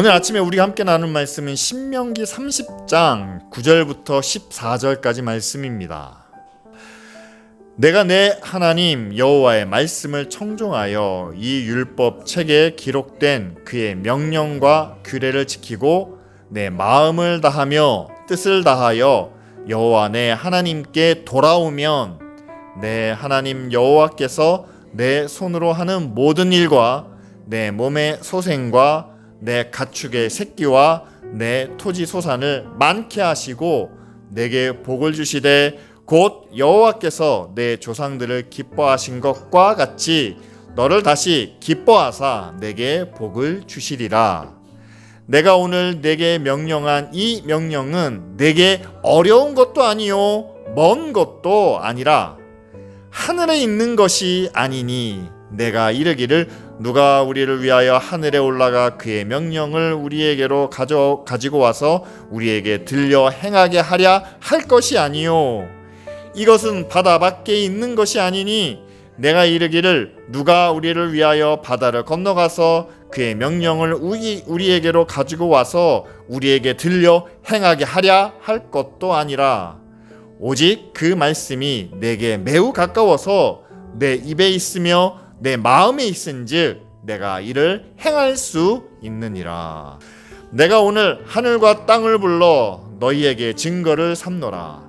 오늘 아침에 우리가 함께 나눌 말씀은 신명기 30장 9절부터 14절까지 말씀입니다. 내가 내 하나님 여호와의 말씀을 청종하여 이 율법 책에 기록된 그의 명령과 규례를 지키고 내 마음을 다하며 뜻을 다하여 여호와 내 하나님께 돌아오면 내 하나님 여호와께서 내 손으로 하는 모든 일과 내 몸의 소생과 내 가축의 새끼와 내 토지 소산을 많게 하시고 내게 복을 주시되 곧 여호와께서 내 조상들을 기뻐하신 것과 같이 너를 다시 기뻐하사 내게 복을 주시리라. 내가 오늘 내게 명령한 이 명령은 내게 어려운 것도 아니요 먼 것도 아니라 하늘에 있는 것이 아니니 내가 이르기를 누가 우리를 위하여 하늘에 올라가 그의 명령을 우리에게로 가지고 와서 우리에게 들려 행하게 하랴 할 것이 아니요 이것은 바다 밖에 있는 것이 아니니 내가 이르기를 누가 우리를 위하여 바다를 건너가서 그의 명령을 우리에게로 가지고 와서 우리에게 들려 행하게 하랴 할 것도 아니라 오직 그 말씀이 내게 매우 가까워서 내 입에 있으며 내 마음에 있은즉 내가 이를 행할 수 있느니라. 내가 오늘 하늘과 땅을 불러 너희에게 증거를 삼노라.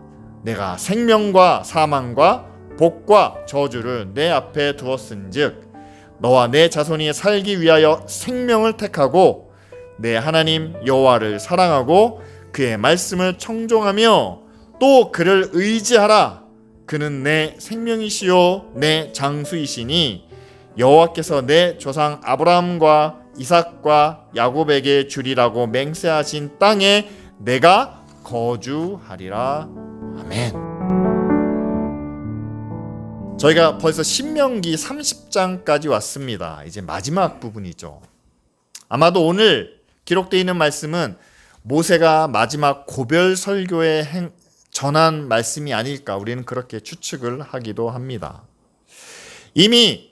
내가 생명과 사망과 복과 저주를 내 앞에 두었은즉 너와 내 자손이 살기 위하여 생명을 택하고 내 하나님 여호와를 사랑하고 그의 말씀을 청종하며 또 그를 의지하라. 그는 내 생명이시요 내 장수이시니 여호와께서 내 조상 아브라함과 이삭과 야곱에게 주리라고 맹세하신 땅에 내가 거주하리라. 아멘. 저희가 벌써 신명기 30장까지 왔습니다. 이제 마지막 부분이죠. 아마도 오늘 기록되어 있는 말씀은 모세가 마지막 고별 설교에 전한 말씀이 아닐까 우리는 그렇게 추측을 하기도 합니다. 이미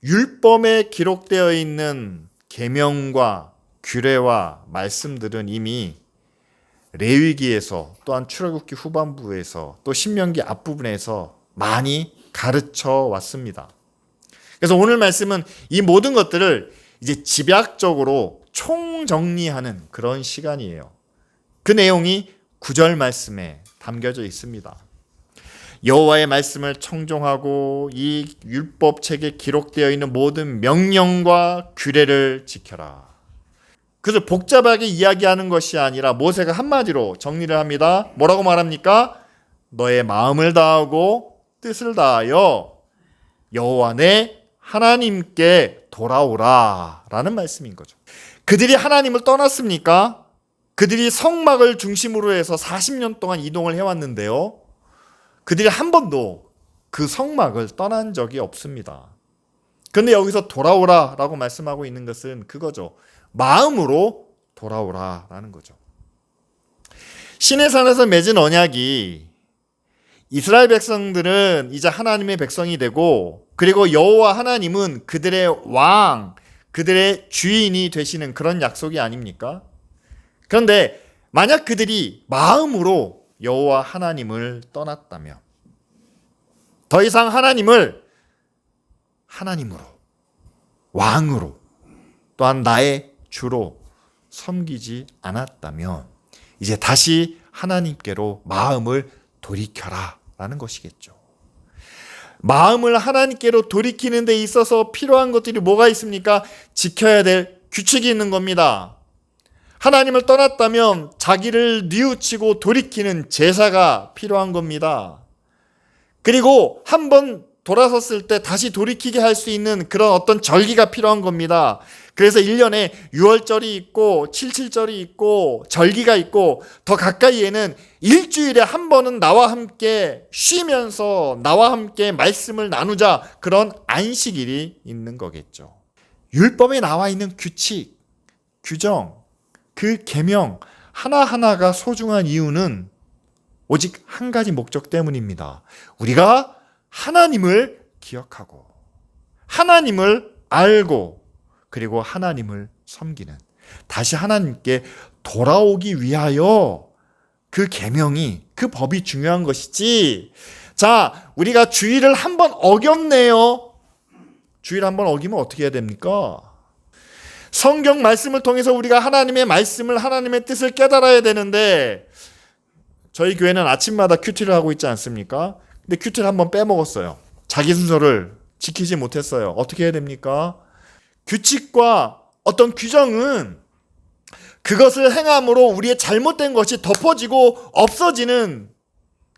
율법에 기록되어 있는 계명과 규례와 말씀들은 이미 레위기에서 또한 출애굽기 후반부에서 또 신명기 앞부분에서 많이 가르쳐 왔습니다. 그래서 오늘 말씀은 이 모든 것들을 이제 집약적으로 총정리하는 그런 시간이에요. 그 내용이 9절 말씀에 담겨져 있습니다. 여호와의 말씀을 청종하고 이 율법책에 기록되어 있는 모든 명령과 규례를 지켜라. 그래서 복잡하게 이야기하는 것이 아니라 모세가 한마디로 정리를 합니다. 뭐라고 말합니까? 너의 마음을 다하고 뜻을 다하여 여호와 내 하나님께 돌아오라 라는 말씀인 거죠. 그들이 하나님을 떠났습니까? 그들이 성막을 중심으로 해서 40년 동안 이동을 해왔는데요. 그들이 한 번도 그 성막을 떠난 적이 없습니다. 그런데 여기서 돌아오라 라고 말씀하고 있는 것은 그거죠. 마음으로 돌아오라 라는 거죠. 시내산에서 맺은 언약이 이스라엘 백성들은 이제 하나님의 백성이 되고 그리고 여호와 하나님은 그들의 왕, 그들의 주인이 되시는 그런 약속이 아닙니까? 그런데 만약 그들이 마음으로 여호와 하나님을 떠났다면 더 이상 하나님을 하나님으로, 왕으로, 또한 나의 주로 섬기지 않았다면 이제 다시 하나님께로 마음을 돌이켜라 라는 것이겠죠. 마음을 하나님께로 돌이키는 데 있어서 필요한 것들이 뭐가 있습니까? 지켜야 될 규칙이 있는 겁니다. 하나님을 떠났다면 자기를 뉘우치고 돌이키는 제사가 필요한 겁니다. 그리고 한번 돌아섰을 때 다시 돌이키게 할 수 있는 그런 어떤 절기가 필요한 겁니다. 그래서 1년에 6월절이 있고 77절이 있고 절기가 있고 더 가까이에는 일주일에 한 번은 나와 함께 쉬면서 나와 함께 말씀을 나누자 그런 안식일이 있는 거겠죠. 율법에 나와 있는 규칙, 규정, 그 계명 하나하나가 소중한 이유는 오직 한 가지 목적 때문입니다. 우리가 하나님을 기억하고 하나님을 알고 그리고 하나님을 섬기는 다시 하나님께 돌아오기 위하여 그 계명이, 그 법이 중요한 것이지. 자, 우리가 주의를 한번 어겼네요. 주의를 한번 어기면 어떻게 해야 됩니까? 성경 말씀을 통해서 우리가 하나님의 말씀을, 하나님의 뜻을 깨달아야 되는데, 저희 교회는 아침마다 큐티를 하고 있지 않습니까? 근데 큐티를 한번 빼먹었어요. 자기 순서를 지키지 못했어요. 어떻게 해야 됩니까? 규칙과 어떤 규정은 그것을 행함으로 우리의 잘못된 것이 덮어지고 없어지는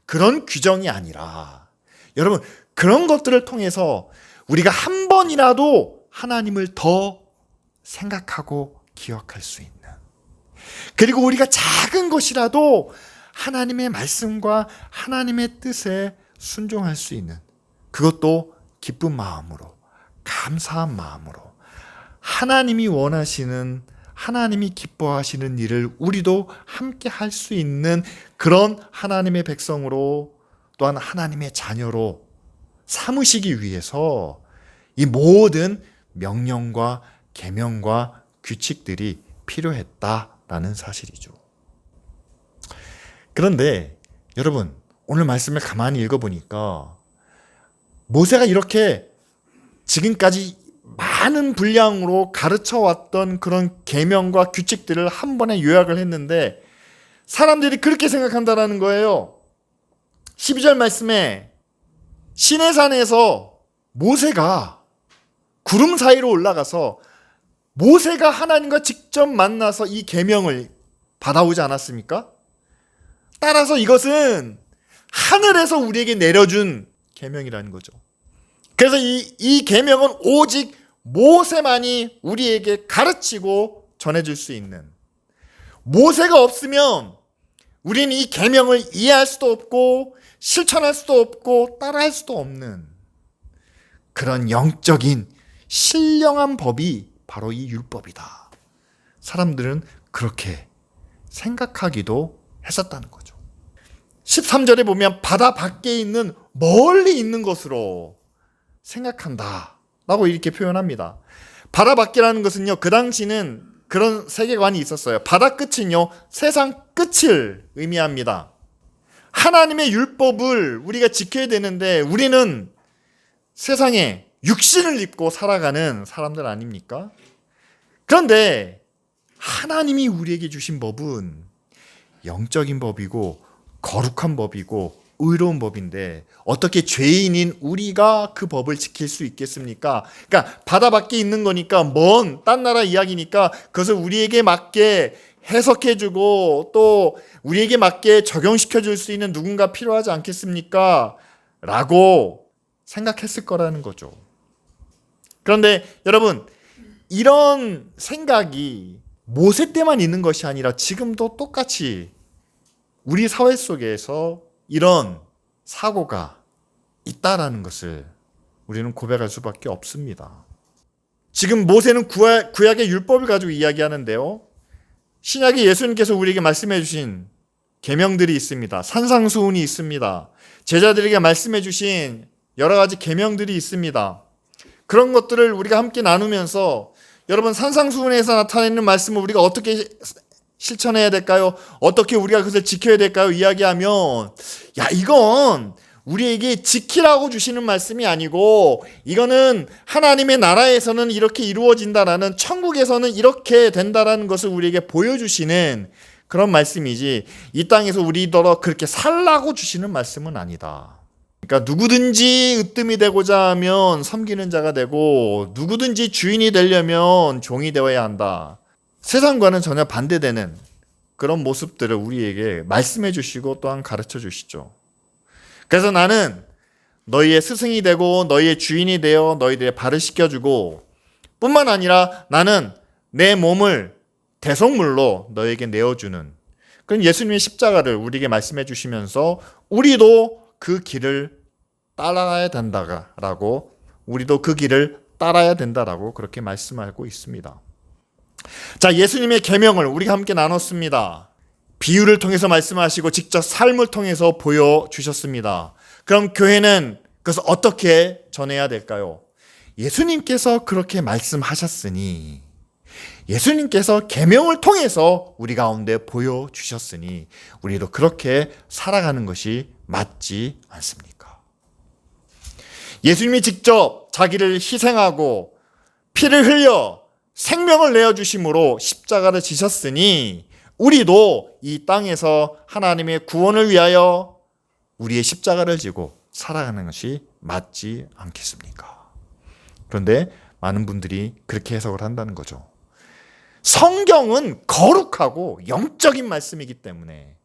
그런 규정이 아니라, 여러분, 그런 것들을 통해서 우리가 한 번이라도 하나님을 더 생각하고 기억할 수 있는, 그리고 우리가 작은 것이라도 하나님의 말씀과 하나님의 뜻에 순종할 수 있는, 그것도 기쁜 마음으로, 감사한 마음으로, 하나님이 원하시는, 하나님이 기뻐하시는 일을 우리도 함께 할 수 있는 그런 하나님의 백성으로, 또한 하나님의 자녀로 삼으시기 위해서 이 모든 명령과 계명과 규칙들이 필요했다라는 사실이죠. 그런데 여러분, 오늘 말씀을 가만히 읽어보니까 모세가 이렇게 지금까지 많은 분량으로 가르쳐왔던 그런 계명과 규칙들을 한 번에 요약을 했는데 사람들이 그렇게 생각한다는 거예요. 12절 말씀에 시내산에서 모세가 구름 사이로 올라가서 모세가 하나님과 직접 만나서 이 계명을 받아오지 않았습니까? 따라서 이것은 하늘에서 우리에게 내려준 계명이라는 거죠. 그래서 이 계명은 오직 모세만이 우리에게 가르치고 전해줄 수 있는, 모세가 없으면 우리는 이 계명을 이해할 수도 없고 실천할 수도 없고 따라할 수도 없는 그런 영적인 신령한 법이 바로 이 율법이다. 사람들은 그렇게 생각하기도 했었다는 거죠. 13절에 보면 바다 밖에 있는, 멀리 있는 것으로 생각한다 라고 이렇게 표현합니다. 바다 밖이라는 것은요, 그 당시는 그런 세계관이 있었어요. 바다 끝은요, 세상 끝을 의미합니다. 하나님의 율법을 우리가 지켜야 되는데 우리는 세상에 육신을 입고 살아가는 사람들 아닙니까? 그런데 하나님이 우리에게 주신 법은 영적인 법이고 거룩한 법이고 의로운 법인데 어떻게 죄인인 우리가 그 법을 지킬 수 있겠습니까? 그러니까 바다 밖에 있는 거니까, 먼 딴 나라 이야기니까 그것을 우리에게 맞게 해석해주고 또 우리에게 맞게 적용시켜줄 수 있는 누군가 필요하지 않겠습니까? 라고 생각했을 거라는 거죠. 그런데 여러분, 이런 생각이 모세 때만 있는 것이 아니라 지금도 똑같이 우리 사회 속에서 이런 사고가 있다라는 것을 우리는 고백할 수밖에 없습니다. 지금 모세는 구약의 율법을 가지고 이야기하는데요, 신약의 예수님께서 우리에게 말씀해 주신 계명들이 있습니다. 산상수훈이 있습니다. 제자들에게 말씀해 주신 여러 가지 계명들이 있습니다. 그런 것들을 우리가 함께 나누면서, 여러분, 산상수훈에서 나타내는 말씀을 우리가 어떻게 실천해야 될까요? 어떻게 우리가 그것을 지켜야 될까요? 이야기하면, 야, 이건 우리에게 지키라고 주시는 말씀이 아니고, 이거는 하나님의 나라에서는 이렇게 이루어진다라는, 천국에서는 이렇게 된다라는 것을 우리에게 보여주시는 그런 말씀이지, 이 땅에서 우리더러 그렇게 살라고 주시는 말씀은 아니다. 그러니까 누구든지 으뜸이 되고자 하면 섬기는 자가 되고, 누구든지 주인이 되려면 종이 되어야 한다. 세상과는 전혀 반대되는 그런 모습들을 우리에게 말씀해 주시고 또한 가르쳐 주시죠. 그래서 나는 너희의 스승이 되고 너희의 주인이 되어 너희들의 발을 씻겨주고, 뿐만 아니라 나는 내 몸을 대속물로 너에게 내어주는 그런 예수님의 십자가를 우리에게 말씀해 주시면서 우리도 그 길을 따라야 된다라고, 우리도 그 길을 따라야 된다라고 그렇게 말씀하고 있습니다. 자, 예수님의 계명을 우리가 함께 나눴습니다. 비유를 통해서 말씀하시고 직접 삶을 통해서 보여주셨습니다. 그럼 교회는 그것을 어떻게 전해야 될까요? 예수님께서 그렇게 말씀하셨으니 예수님께서 계명을 통해서 우리 가운데 보여주셨으니 우리도 그렇게 살아가는 것이 맞지 않습니까? 예수님이 직접 자기를 희생하고 피를 흘려 생명을 내어주심으로 십자가를 지셨으니 우리도 이 땅에서 하나님의 구원을 위하여 우리의 십자가를 지고 살아가는 것이 맞지 않겠습니까? 그런데 많은 분들이 그렇게 해석을 한다는 거죠. 성경은 거룩하고 영적인 말씀이기 때문에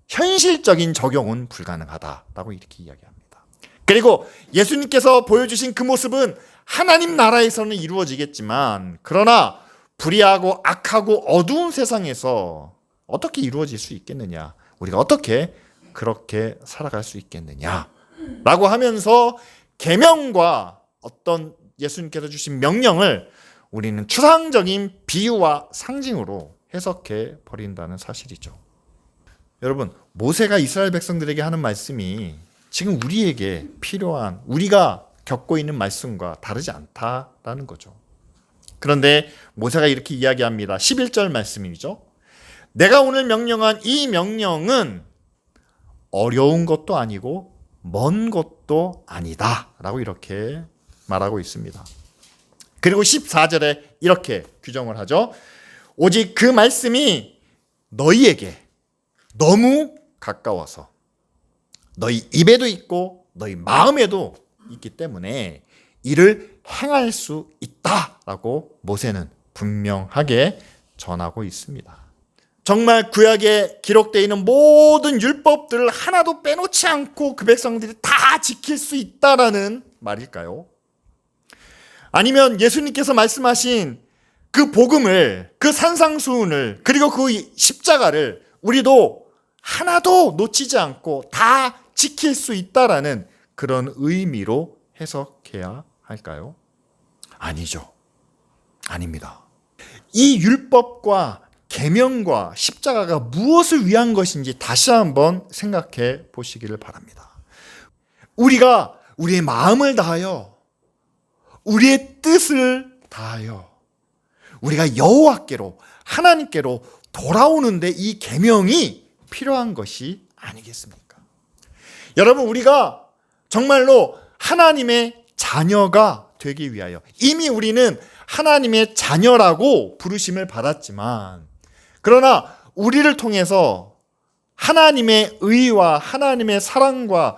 현실적인 적용은 불가능하다라고 이렇게 이야기합니다. 그리고 예수님께서 보여주신 그 모습은 하나님 나라에서는 이루어지겠지만 그러나 불의하고 악하고 어두운 세상에서 어떻게 이루어질 수 있겠느냐? 우리가 어떻게 그렇게 살아갈 수 있겠느냐? 라고 하면서 계명과 어떤 예수님께서 주신 명령을 우리는 추상적인 비유와 상징으로 해석해 버린다는 사실이죠. 여러분, 모세가 이스라엘 백성들에게 하는 말씀이 지금 우리에게 필요한, 우리가 겪고 있는 말씀과 다르지 않다라는 거죠. 그런데 모세가 이렇게 이야기합니다. 11절 말씀이죠. 내가 오늘 명령한 이 명령은 어려운 것도 아니고 먼 것도 아니다 라고 이렇게 말하고 있습니다. 그리고 14절에 이렇게 규정을 하죠. 오직 그 말씀이 너희에게 너무 가까워서 너희 입에도 있고 너희 마음에도 있기 때문에 이를 행할 수 있다라고 모세는 분명하게 전하고 있습니다. 정말 구약에 기록되어 있는 모든 율법들을 하나도 빼놓지 않고 그 백성들이 다 지킬 수 있다라는 말일까요? 아니면 예수님께서 말씀하신 그 복음을, 그 산상수훈을, 그리고 그 십자가를 우리도 하나도 놓치지 않고 다 지킬 수 있다라는 그런 의미로 해석해야 할까요? 아니죠. 아닙니다. 이 율법과 계명과 십자가가 무엇을 위한 것인지 다시 한번 생각해 보시기를 바랍니다. 우리가 우리의 마음을 다하여 우리의 뜻을 다하여 우리가 여호와께로 하나님께로 돌아오는데 이 계명이 필요한 것이 아니겠습니까? 여러분, 우리가 정말로 하나님의 자녀가 되기 위하여 이미 우리는 하나님의 자녀라고 부르심을 받았지만 그러나 우리를 통해서 하나님의 의와 하나님의 사랑과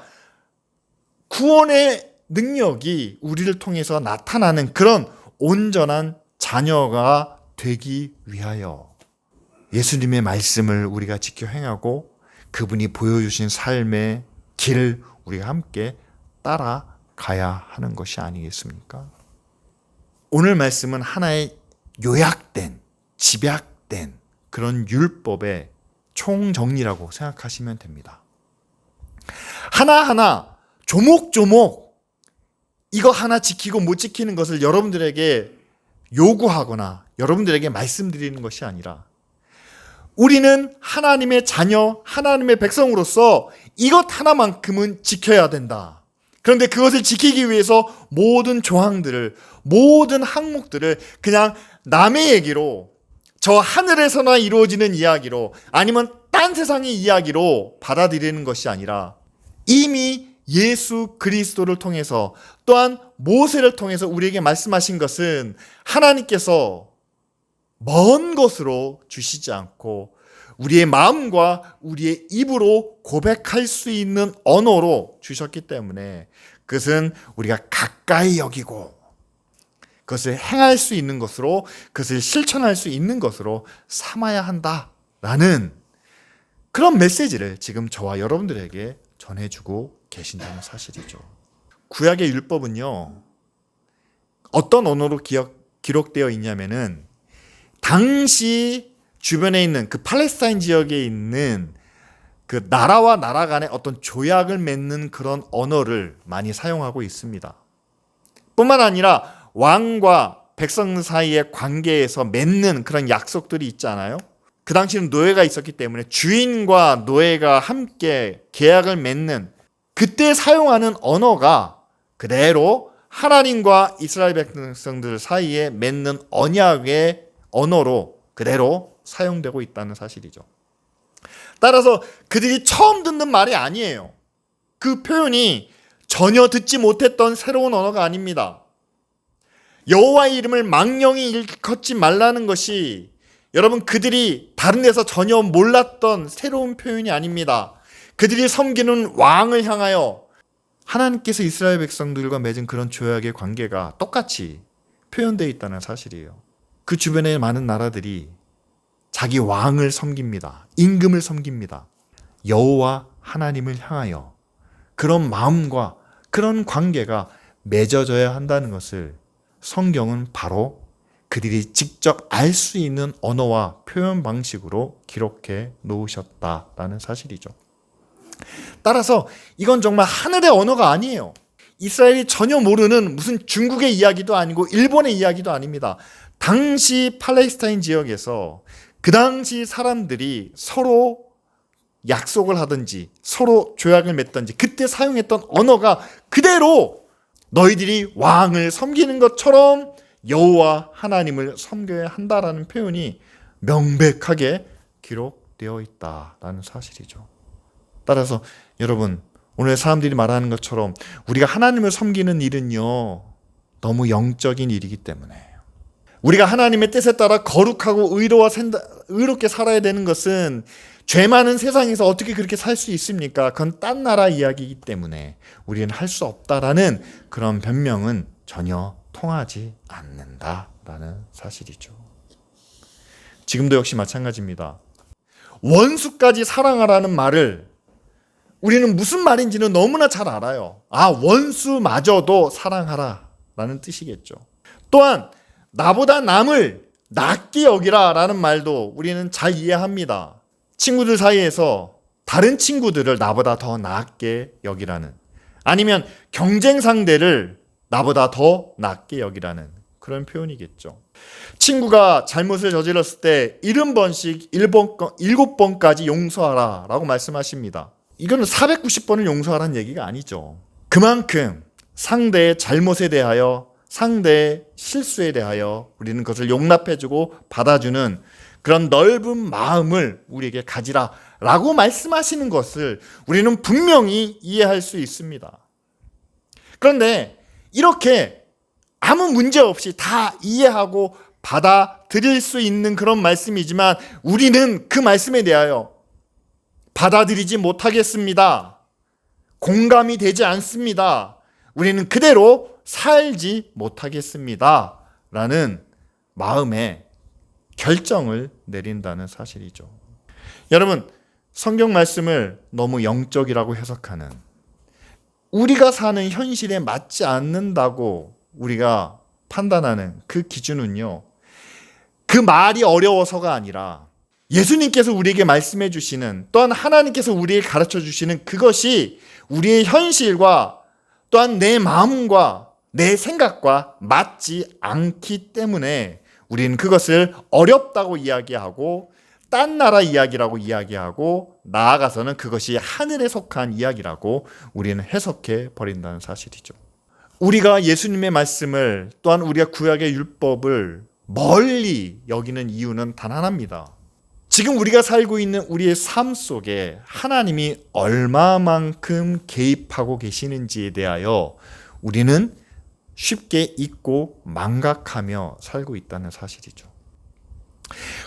구원의 능력이 우리를 통해서 나타나는 그런 온전한 자녀가 되기 위하여 예수님의 말씀을 우리가 지켜 행하고 그분이 보여주신 삶의 길을 우리가 함께 따라가야 하는 것이 아니겠습니까? 오늘 말씀은 하나의 요약된, 집약된 그런 율법의 총정리라고 생각하시면 됩니다. 하나하나 조목조목 이거 하나 지키고 못 지키는 것을 여러분들에게 요구하거나 여러분들에게 말씀드리는 것이 아니라 우리는 하나님의 자녀, 하나님의 백성으로서 이것 하나만큼은 지켜야 된다. 그런데 그것을 지키기 위해서 모든 조항들을, 모든 항목들을 그냥 남의 얘기로, 저 하늘에서나 이루어지는 이야기로, 아니면 딴 세상의 이야기로 받아들이는 것이 아니라 이미 예수 그리스도를 통해서 또한 모세를 통해서 우리에게 말씀하신 것은 하나님께서 먼 것으로 주시지 않고 우리의 마음과 우리의 입으로 고백할 수 있는 언어로 주셨기 때문에 그것은 우리가 가까이 여기고 그것을 행할 수 있는 것으로, 그것을 실천할 수 있는 것으로 삼아야 한다라는 그런 메시지를 지금 저와 여러분들에게 전해주고 계신다는 사실이죠. 구약의 율법은요, 어떤 언어로 기록되어 있냐면은 당시 주변에 있는 그 팔레스타인 지역에 있는 그 나라와 나라 간의 어떤 조약을 맺는 그런 언어를 많이 사용하고 있습니다. 뿐만 아니라 왕과 백성 사이의 관계에서 맺는 그런 약속들이 있잖아요. 그 당시는 노예가 있었기 때문에 주인과 노예가 함께 계약을 맺는 그때 사용하는 언어가 그대로 하나님과 이스라엘 백성들 사이에 맺는 언약의 언어로 그대로 사용되고 있다는 사실이죠. 따라서 그들이 처음 듣는 말이 아니에요. 그 표현이 전혀 듣지 못했던 새로운 언어가 아닙니다. 여호와의 이름을 망령히 일컫지 말라는 것이 여러분 그들이 다른 데서 전혀 몰랐던 새로운 표현이 아닙니다. 그들이 섬기는 왕을 향하여 하나님께서 이스라엘 백성들과 맺은 그런 조약의 관계가 똑같이 표현되어 있다는 사실이에요. 그 주변의 많은 나라들이 자기 왕을 섬깁니다. 임금을 섬깁니다. 여호와 하나님을 향하여 그런 마음과 그런 관계가 맺어져야 한다는 것을 성경은 바로 그들이 직접 알 수 있는 언어와 표현 방식으로 기록해 놓으셨다라는 사실이죠. 따라서 이건 정말 하늘의 언어가 아니에요. 이스라엘이 전혀 모르는 무슨 중국의 이야기도 아니고 일본의 이야기도 아닙니다. 당시 팔레스타인 지역에서 그 당시 사람들이 서로 약속을 하든지 서로 조약을 맺든지 그때 사용했던 언어가 그대로 너희들이 왕을 섬기는 것처럼 여호와 하나님을 섬겨야 한다라는 표현이 명백하게 기록되어 있다라는 사실이죠. 따라서 여러분 오늘 사람들이 말하는 것처럼 우리가 하나님을 섬기는 일은요 너무 영적인 일이기 때문에 우리가 하나님의 뜻에 따라 거룩하고 의롭게 살아야 되는 것은 죄 많은 세상에서 어떻게 그렇게 살 수 있습니까? 그건 딴 나라 이야기이기 때문에 우리는 할 수 없다라는 그런 변명은 전혀 통하지 않는다라는 사실이죠. 지금도 역시 마찬가지입니다. 원수까지 사랑하라는 말을 우리는 무슨 말인지는 너무나 잘 알아요. 원수마저도 사랑하라라는 뜻이겠죠. 또한 나보다 남을 낫게 여기라 라는 말도 우리는 잘 이해합니다. 친구들 사이에서 다른 친구들을 나보다 더 낫게 여기라는, 아니면 경쟁 상대를 나보다 더 낫게 여기라는 그런 표현이겠죠. 친구가 잘못을 저질렀을 때 70번씩 7번까지 용서하라 라고 말씀하십니다. 이거는 490번을 용서하라는 얘기가 아니죠. 그만큼 상대의 잘못에 대하여, 상대의 실수에 대하여 우리는 그것을 용납해주고 받아주는 그런 넓은 마음을 우리에게 가지라 라고 말씀하시는 것을 우리는 분명히 이해할 수 있습니다. 그런데 이렇게 아무 문제 없이 다 이해하고 받아들일 수 있는 그런 말씀이지만 우리는 그 말씀에 대하여 받아들이지 못하겠습니다. 공감이 되지 않습니다. 우리는 그대로 살지 못하겠습니다. 라는 마음의 결정을 내린다는 사실이죠. 여러분, 성경 말씀을 너무 영적이라고 해석하는, 우리가 사는 현실에 맞지 않는다고 우리가 판단하는 그 기준은요, 그 말이 어려워서가 아니라 예수님께서 우리에게 말씀해 주시는, 또한 하나님께서 우리에게 가르쳐 주시는 그것이 우리의 현실과 또한 내 마음과 내 생각과 맞지 않기 때문에 우리는 그것을 어렵다고 이야기하고 딴 나라 이야기라고 이야기하고 나아가서는 그것이 하늘에 속한 이야기라고 우리는 해석해 버린다는 사실이죠. 우리가 예수님의 말씀을, 또한 우리가 구약의 율법을 멀리 여기는 이유는 단 하나입니다. 지금 우리가 살고 있는 우리의 삶 속에 하나님이 얼마만큼 개입하고 계시는지에 대하여 우리는 쉽게 잊고 망각하며 살고 있다는 사실이죠.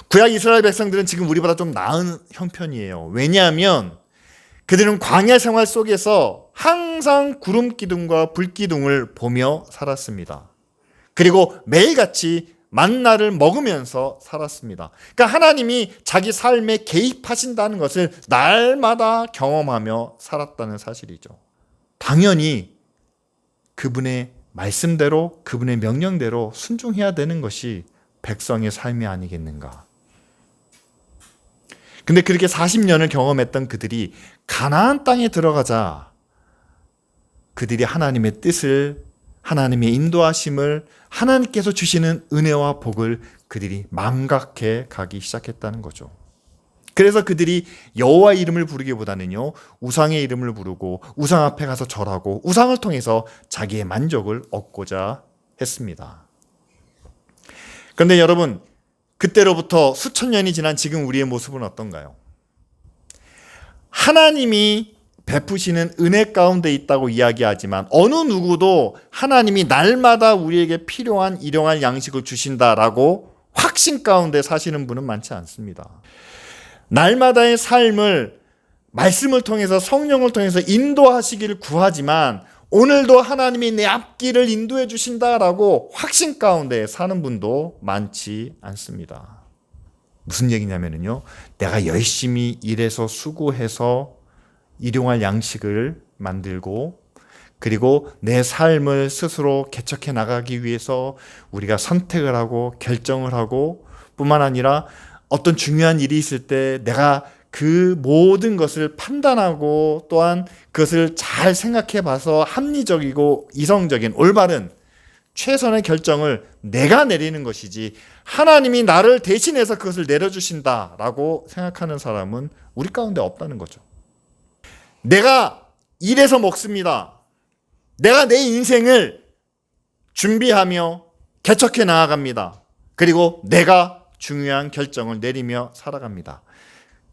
구약 이스라엘 백성들은 지금 우리보다 좀 나은 형편이에요. 왜냐하면 그들은 광야 생활 속에서 항상 구름 기둥과 불 기둥을 보며 살았습니다. 그리고 매일같이 만나를 먹으면서 살았습니다. 그러니까 하나님이 자기 삶에 개입하신다는 것을 날마다 경험하며 살았다는 사실이죠. 당연히 그분의 말씀대로, 그분의 명령대로 순종해야 되는 것이 백성의 삶이 아니겠는가. 근데 그렇게 40년을 경험했던 그들이 가나안 땅에 들어가자 그들이 하나님의 뜻을, 하나님의 인도하심을, 하나님께서 주시는 은혜와 복을 그들이 망각해 가기 시작했다는 거죠. 그래서 그들이 여호와 이름을 부르기보다는요, 우상의 이름을 부르고 우상 앞에 가서 절하고 우상을 통해서 자기의 만족을 얻고자 했습니다. 그런데 여러분, 그때로부터 수천 년이 지난 지금 우리의 모습은 어떤가요? 하나님이 베푸시는 은혜 가운데 있다고 이야기하지만 어느 누구도 하나님이 날마다 우리에게 필요한 일용할 양식을 주신다라고 확신 가운데 사시는 분은 많지 않습니다. 날마다의 삶을 말씀을 통해서, 성령을 통해서 인도하시기를 구하지만 오늘도 하나님이 내 앞길을 인도해 주신다라고 확신 가운데 사는 분도 많지 않습니다. 무슨 얘기냐면요, 내가 열심히 일해서 수고해서 일용할 양식을 만들고, 그리고 내 삶을 스스로 개척해 나가기 위해서 우리가 선택을 하고 결정을 하고, 뿐만 아니라 어떤 중요한 일이 있을 때 내가 그 모든 것을 판단하고 또한 그것을 잘 생각해 봐서 합리적이고 이성적인 올바른 최선의 결정을 내가 내리는 것이지 하나님이 나를 대신해서 그것을 내려주신다라고 생각하는 사람은 우리 가운데 없다는 거죠. 내가 일해서 먹습니다. 내가 내 인생을 준비하며 개척해 나아갑니다. 그리고 내가 중요한 결정을 내리며 살아갑니다.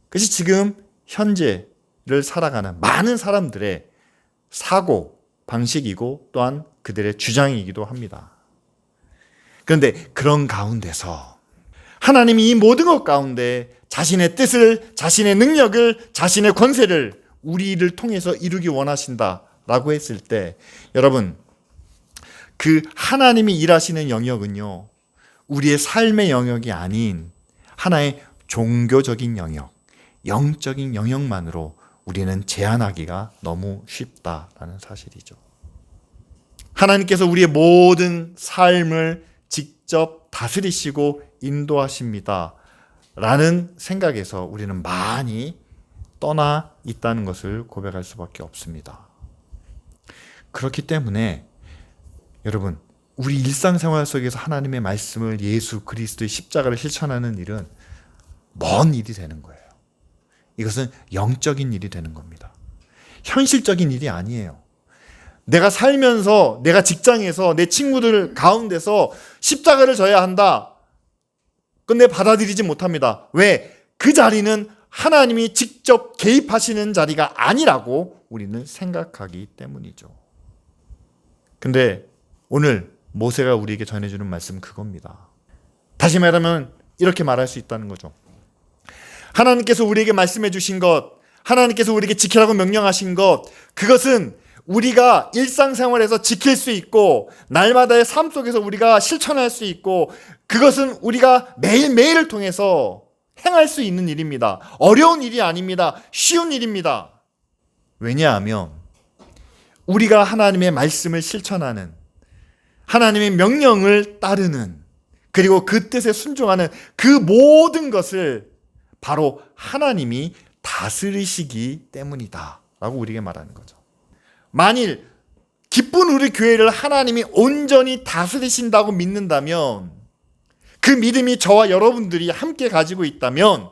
그것이 지금 현재를 살아가는 많은 사람들의 사고 방식이고 또한 그들의 주장이기도 합니다. 그런데 그런 가운데서 하나님이 이 모든 것 가운데 자신의 뜻을, 자신의 능력을, 자신의 권세를 우리를 통해서 이루기 원하신다라고 했을 때, 여러분, 그 하나님이 일하시는 영역은요, 우리의 삶의 영역이 아닌 하나의 종교적인 영역, 영적인 영역만으로 우리는 제한하기가 너무 쉽다라는 사실이죠. 하나님께서 우리의 모든 삶을 직접 다스리시고 인도하십니다 라는 생각에서 우리는 많이 떠나 있다는 것을 고백할 수밖에 없습니다. 그렇기 때문에 여러분, 우리 일상생활 속에서 하나님의 말씀을, 예수 그리스도의 십자가를 실천하는 일은 먼 일이 되는 거예요. 이것은 영적인 일이 되는 겁니다. 현실적인 일이 아니에요. 내가 살면서, 내가 직장에서, 내 친구들 가운데서 십자가를 져야 한다. 근데 받아들이지 못합니다. 왜? 그 자리는 하나님이 직접 개입하시는 자리가 아니라고 우리는 생각하기 때문이죠. 근데 오늘 모세가 우리에게 전해주는 말씀은 그겁니다. 다시 말하면 이렇게 말할 수 있다는 거죠. 하나님께서 우리에게 말씀해 주신 것, 하나님께서 우리에게 지키라고 명령하신 것, 그것은 우리가 일상생활에서 지킬 수 있고 날마다의 삶 속에서 우리가 실천할 수 있고, 그것은 우리가 매일매일을 통해서 행할 수 있는 일입니다. 어려운 일이 아닙니다. 쉬운 일입니다. 왜냐하면 우리가 하나님의 말씀을 실천하는, 하나님의 명령을 따르는, 그리고 그 뜻에 순종하는 그 모든 것을 바로 하나님이 다스리시기 때문이다 라고 우리에게 말하는 거죠. 만일 기쁜 우리 교회를 하나님이 온전히 다스리신다고 믿는다면, 그 믿음이 저와 여러분들이 함께 가지고 있다면,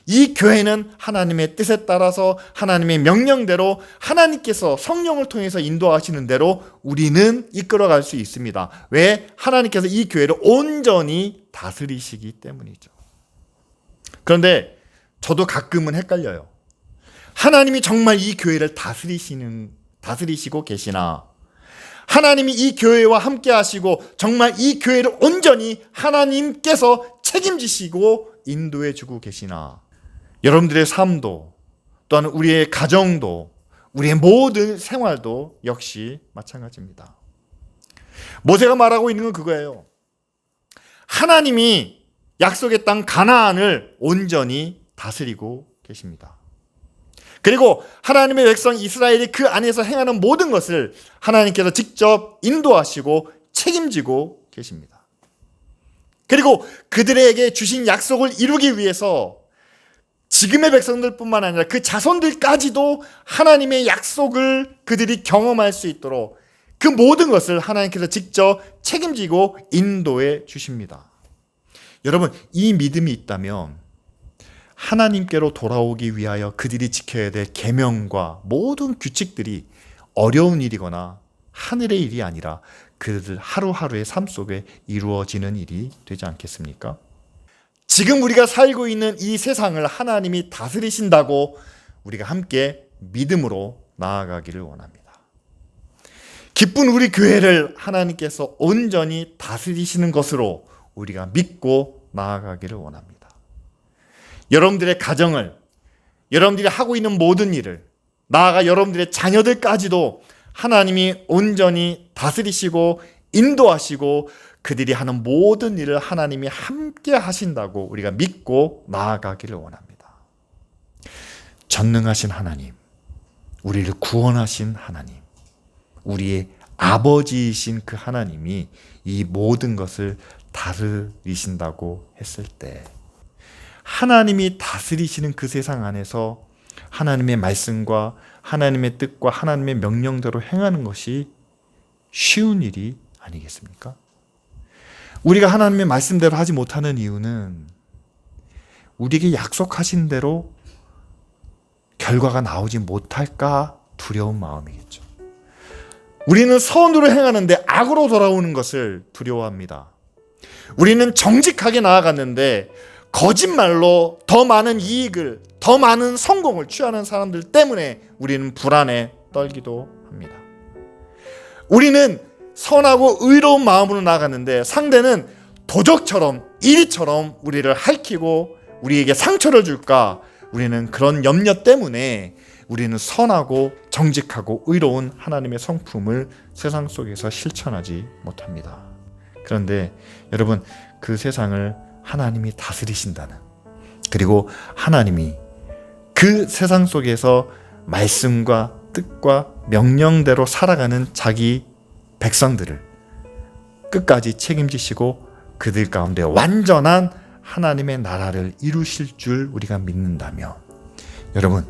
이 교회는 하나님의 뜻에 따라서 하나님의 명령대로 하나님께서 성령을 통해서 인도하시는 대로 우리는 이끌어갈 수 있습니다. 왜? 하나님께서 이 교회를 온전히 다스리시기 때문이죠. 그런데 저도 가끔은 헷갈려요. 하나님이 정말 이 교회를 다스리시고 계시나? 하나님이 이 교회와 함께 하시고 정말 이 교회를 온전히 하나님께서 책임지시고 인도해 주고 계시나? 여러분들의 삶도, 또한 우리의 가정도, 우리의 모든 생활도 역시 마찬가지입니다. 모세가 말하고 있는 건 그거예요. 하나님이 약속의 땅 가나안을 온전히 다스리고 계십니다. 그리고 하나님의 백성 이스라엘이 그 안에서 행하는 모든 것을 하나님께서 직접 인도하시고 책임지고 계십니다. 그리고 그들에게 주신 약속을 이루기 위해서 지금의 백성들뿐만 아니라 그 자손들까지도 하나님의 약속을 그들이 경험할 수 있도록 그 모든 것을 하나님께서 직접 책임지고 인도해 주십니다. 여러분, 이 믿음이 있다면 하나님께로 돌아오기 위하여 그들이 지켜야 될 계명과 모든 규칙들이 어려운 일이거나 하늘의 일이 아니라 그들 하루하루의 삶 속에 이루어지는 일이 되지 않겠습니까? 지금 우리가 살고 있는 이 세상을 하나님이 다스리신다고 우리가 함께 믿음으로 나아가기를 원합니다. 기쁜 우리 교회를 하나님께서 온전히 다스리시는 것으로 우리가 믿고 나아가기를 원합니다. 여러분들의 가정을, 여러분들이 하고 있는 모든 일을, 나아가 여러분들의 자녀들까지도 하나님이 온전히 다스리시고 인도하시고 그들이 하는 모든 일을 하나님이 함께 하신다고 우리가 믿고 나아가기를 원합니다. 전능하신 하나님, 우리를 구원하신 하나님, 우리의 아버지이신 그 하나님이 이 모든 것을 다스리신다고 했을 때 하나님이 다스리시는 그 세상 안에서 하나님의 말씀과 하나님의 뜻과 하나님의 명령대로 행하는 것이 쉬운 일이 아니겠습니까? 우리가 하나님의 말씀대로 하지 못하는 이유는 우리에게 약속하신 대로 결과가 나오지 못할까 두려운 마음이겠죠. 우리는 선으로 행하는데 악으로 돌아오는 것을 두려워합니다. 우리는 정직하게 나아갔는데 거짓말로 더 많은 이익을, 더 많은 성공을 취하는 사람들 때문에 우리는 불안에 떨기도 합니다. 우리는 선하고 의로운 마음으로 나아갔는데 상대는 도적처럼 이리처럼 우리를 핥히고 우리에게 상처를 줄까, 우리는 그런 염려 때문에 우리는 선하고 정직하고 의로운 하나님의 성품을 세상 속에서 실천하지 못합니다. 그런데 여러분, 그 세상을 하나님이 다스리신다는, 그리고 하나님이 그 세상 속에서 말씀과 뜻과 명령대로 살아가는 자기 백성들을 끝까지 책임지시고 그들 가운데 완전한 하나님의 나라를 이루실 줄 우리가 믿는다면, 여러분,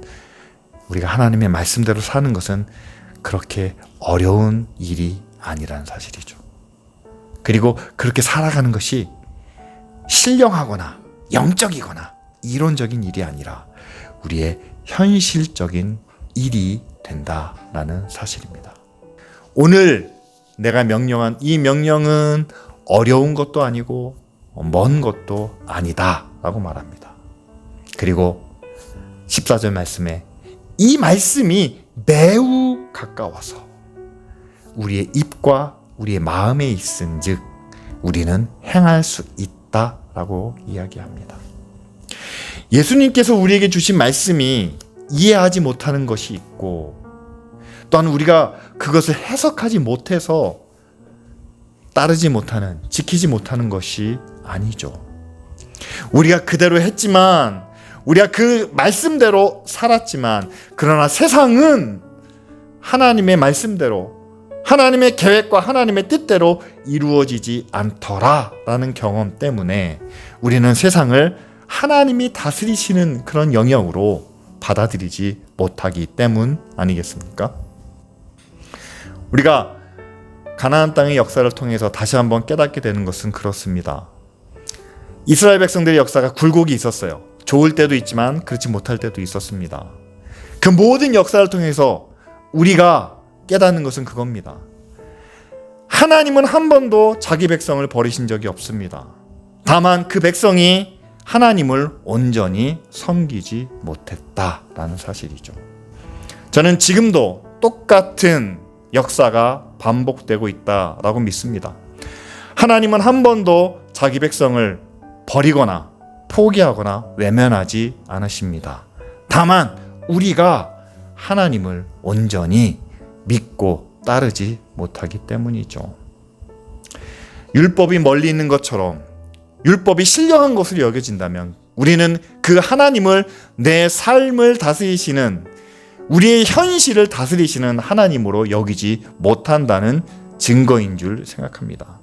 우리가 하나님의 말씀대로 사는 것은 그렇게 어려운 일이 아니라는 사실이죠. 그리고 그렇게 살아가는 것이 신령하거나 영적이거나 이론적인 일이 아니라 우리의 현실적인 일이 된다라는 사실입니다. 오늘 내가 명령한 이 명령은 어려운 것도 아니고 먼 것도 아니다 라고 말합니다. 그리고 14절 말씀에 이 말씀이 매우 가까워서 우리의 입과 우리의 마음에 있은 즉 우리는 행할 수 있다라고 이야기합니다. 예수님께서 우리에게 주신 말씀이 이해하지 못하는 것이 있고, 또한 우리가 그것을 해석하지 못해서 따르지 못하는, 지키지 못하는 것이 아니죠. 우리가 그대로 했지만, 우리가 그 말씀대로 살았지만, 그러나 세상은 하나님의 말씀대로, 하나님의 계획과 하나님의 뜻대로 이루어지지 않더라라는 경험 때문에 우리는 세상을 하나님이 다스리시는 그런 영역으로 받아들이지 못하기 때문 아니겠습니까? 우리가 가나안 땅의 역사를 통해서 다시 한번 깨닫게 되는 것은 그렇습니다. 이스라엘 백성들의 역사가 굴곡이 있었어요. 좋을 때도 있지만 그렇지 못할 때도 있었습니다. 그 모든 역사를 통해서 우리가 깨닫는 것은 그겁니다. 하나님은 한 번도 자기 백성을 버리신 적이 없습니다. 다만 그 백성이 하나님을 온전히 섬기지 못했다라는 사실이죠. 저는 지금도 똑같은 역사가 반복되고 있다라고 믿습니다. 하나님은 한 번도 자기 백성을 버리거나 포기하거나 외면하지 않으십니다. 다만 우리가 하나님을 온전히 믿고 따르지 못하기 때문이죠. 율법이 멀리 있는 것처럼 율법이 신령한 것으로 여겨진다면 우리는 그 하나님을 내 삶을 다스리시는, 우리의 현실을 다스리시는 하나님으로 여기지 못한다는 증거인 줄 생각합니다.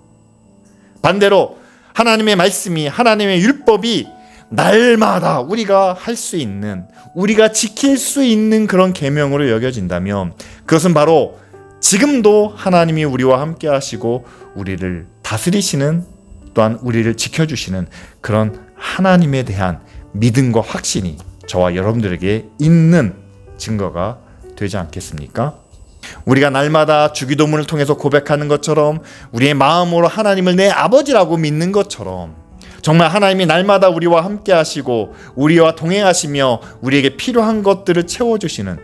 반대로 하나님의 말씀이, 하나님의 율법이 날마다 우리가 할 수 있는, 우리가 지킬 수 있는 그런 계명으로 여겨진다면 그것은 바로 지금도 하나님이 우리와 함께 하시고 우리를 다스리시는, 또한 우리를 지켜주시는 그런 하나님에 대한 믿음과 확신이 저와 여러분들에게 있는 증거가 되지 않겠습니까? 우리가 날마다 주기도문을 통해서 고백하는 것처럼, 우리의 마음으로 하나님을 내 아버지라고 믿는 것처럼, 정말 하나님이 날마다 우리와 함께 하시고 우리와 동행하시며 우리에게 필요한 것들을 채워주시는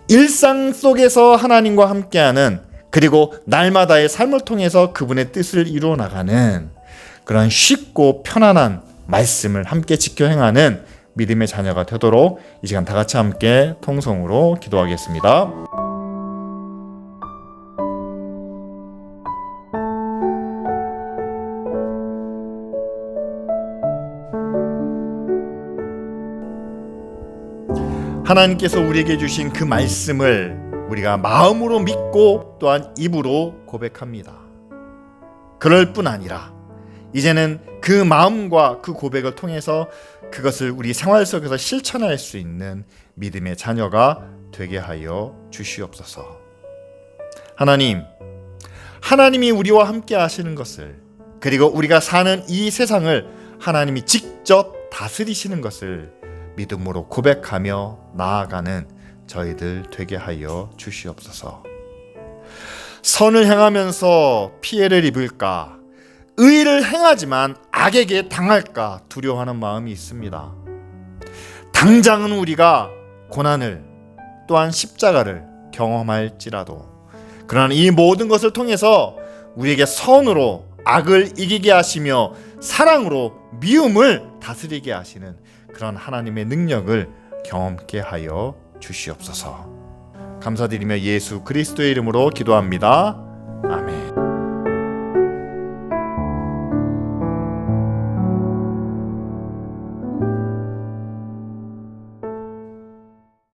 일상 속에서 하나님과 함께하는, 그리고 날마다의 삶을 통해서 그분의 뜻을 이루어 나가는 그런 쉽고 편안한 말씀을 함께 지켜 행하는 믿음의 자녀가 되도록 이 시간 다 같이 함께 통성으로 기도하겠습니다. 하나님께서 우리에게 주신 그 말씀을 우리가 마음으로 믿고 또한 입으로 고백합니다. 그럴 뿐 아니라 이제는 그 마음과 그 고백을 통해서 그것을 우리 생활 속에서 실천할 수 있는 믿음의 자녀가 되게 하여 주시옵소서. 하나님이 우리와 함께 하시는 것을, 그리고 우리가 사는 이 세상을 하나님이 직접 다스리시는 것을 믿음으로 고백하며 나아가는 저희들 되게 하여 주시옵소서. 선을 행하면서 피해를 입을까, 의를 행하지만 악에게 당할까 두려워하는 마음이 있습니다. 당장은 우리가 고난을, 또한 십자가를 경험할지라도, 그러나 이 모든 것을 통해서 우리에게 선으로 악을 이기게 하시며 사랑으로 미움을 다스리게 하시는 그런 하나님의 능력을 경험케 하여 주시옵소서. 감사드리며 예수 그리스도의 이름으로 기도합니다.